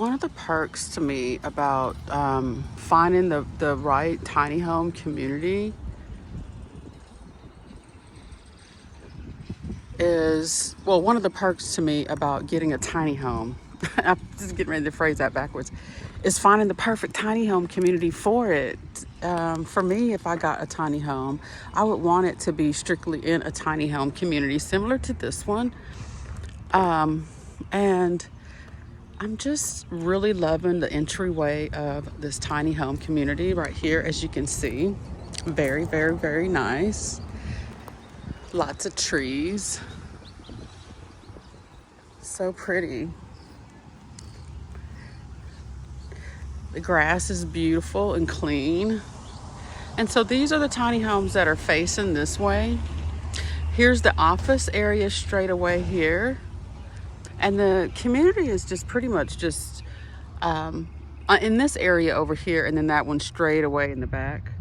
one of the perks to me about finding the right tiny home community is, well, one of the perks to me about getting a tiny home, I'm just getting ready to phrase that backwards, is finding the perfect tiny home community for it. For me, if I got a tiny home, I would want it to be strictly in a tiny home community similar to this one. And I'm just really loving the entryway of this tiny home community right here, as you can see. Very, very, very nice. Lots of trees. So pretty. The grass is beautiful and clean. And so these are the tiny homes that are facing this way. Here's the office area straight away here. And the community is just pretty much just in this area over here, and then that one straight away in the back.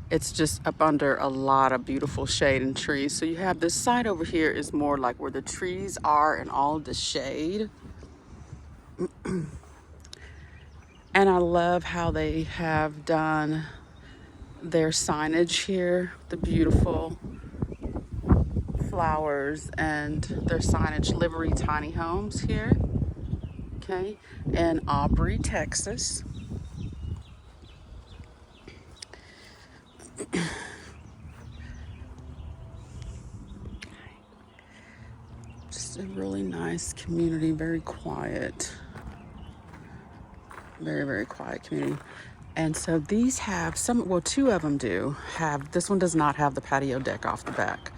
It's just up under a lot of beautiful shade and trees. So you have this side over here is more like where the trees are and all of the shade. And I love how they have done their signage here, the beautiful flowers and their signage, livery tiny homes here, okay, in Aubrey, Texas. Just a really nice community, very quiet. Very, very quiet community. And so these have some, well, two of them do have, this one does not have the patio deck off the back,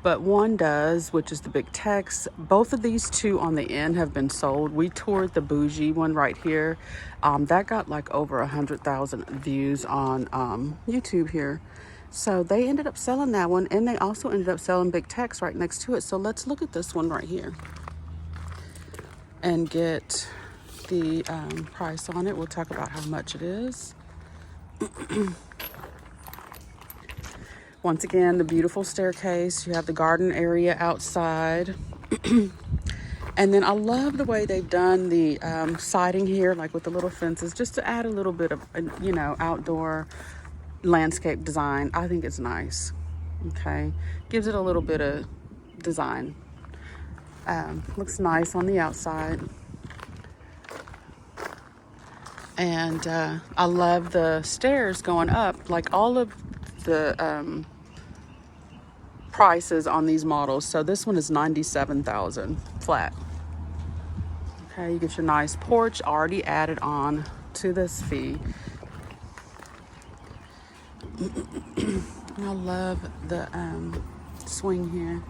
but one does, which is the big Tex. Both of these two on the end have been sold. We toured the bougie one right here. That got like over 100,000 views on YouTube here. So they ended up selling that one, and they also ended up selling big Tex right next to it. So let's look at this one right here and get the price on it. We'll talk about how much it is. Once again, the beautiful staircase. You have the garden area outside. And then I love the way they've done the siding here, like with the little fences, just to add a little bit of, you know, outdoor landscape design. I think it's nice. Okay. Gives it a little bit of design. Looks nice on the outside. And I love the stairs going up, like all of the prices on these models. So this one is $97,000 flat. Okay, you get your nice porch already added on to this fee. I love the swing here.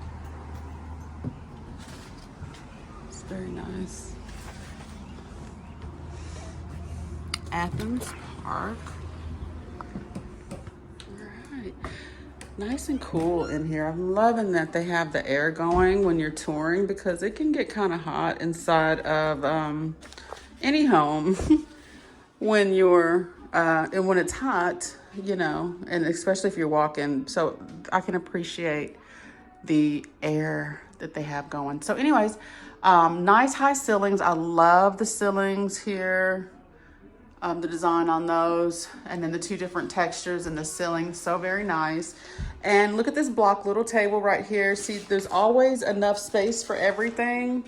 It's very nice. Athens Park. All right. Nice and cool in here. I'm loving that they have the air going when you're touring, because it can get kind of hot inside of any home when you're and when it's hot, you know, and especially if you're walking. So I can appreciate the air that they have going. So anyways, nice high ceilings. I love the ceilings here. The design on those, and then the two different textures in the ceiling, so very nice. And look at this block little table right here. See, there's always enough space for everything.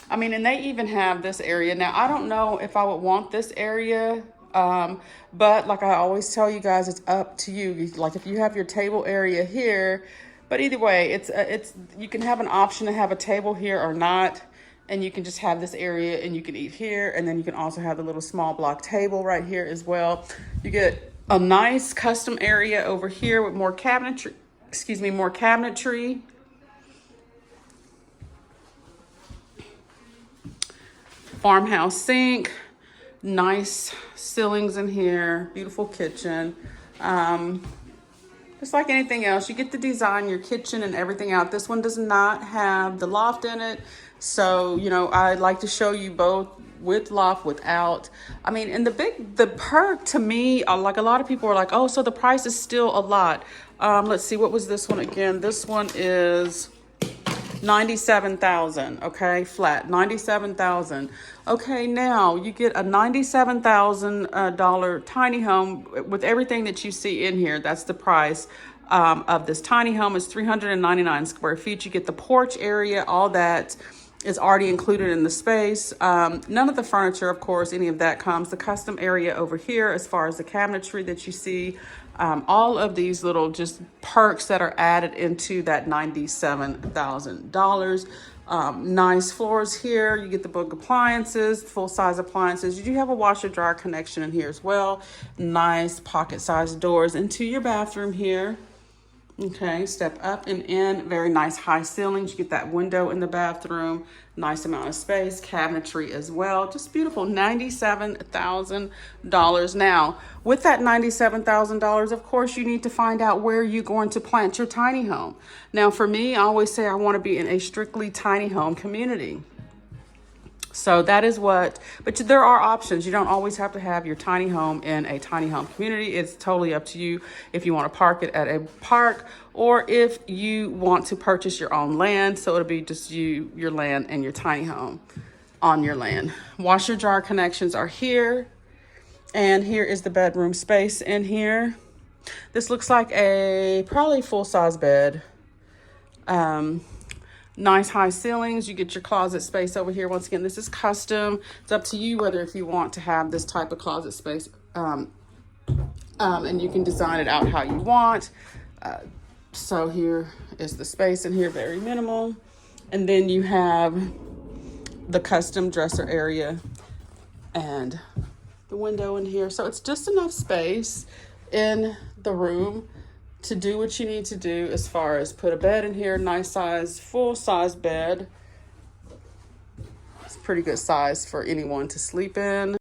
I mean, and they even have this area. Now, I don't know if I would want this area, but like I always tell you guys, it's up to you. Like if you have your table area here, but either way, it's you can have an option to have a table here or not. And you can just have this area and you can eat here. And then you can also have the little small block table right here as well. You get a nice custom area over here with more cabinetry, more cabinetry. Farmhouse sink, nice ceilings in here, beautiful kitchen. Just like anything else, you get to design your kitchen and everything out. This one does not have the loft in it. So, you know, I'd like to show you both with loft, without. I mean, and the perk to me, like a lot of people are like, oh, so the price is still a lot. Let's see, what was this one again? This one is $97,000, okay, flat, $97,000. Okay, now you get a $97,000 tiny home with everything that you see in here. That's the price of this tiny home. Is 399 square feet. You get the porch area, all that is already included in the space. None of the furniture, of course, any of that comes. The custom area over here, as far as the cabinetry that you see, all of these little just perks that are added into that $97,000. Nice floors here. You get the book appliances, full-size appliances. You do have a washer dryer connection in here as well. Nice pocket-sized doors into your bathroom here. Okay, step up and in. Very nice high ceilings. You get that window in the bathroom. Nice amount of space. Cabinetry as well. Just beautiful. $97,000. Now, with that $97,000, of course, you need to find out where you're going to plant your tiny home. Now, for me, I always say I want to be in a strictly tiny home community. So that is what, but there are options. You don't always have to have your tiny home in a tiny home community. It's totally up to you if you want to park it at a park or if you want to purchase your own land. So it'll be just you, your land, and your tiny home on your land. Washer dryer connections are here. And here is the bedroom space in here. This looks like a probably full-size bed. Nice high ceilings. You get your closet space over here. Once again, this is custom. It's up to you whether if you want to have this type of closet space. And you can design it out how you want. So here is the space in here, very minimal. And then you have the custom dresser area and the window in here. So it's just enough space in the room to do what you need to do as far as put a bed in here, nice size, full size bed. It's pretty good size for anyone to sleep in.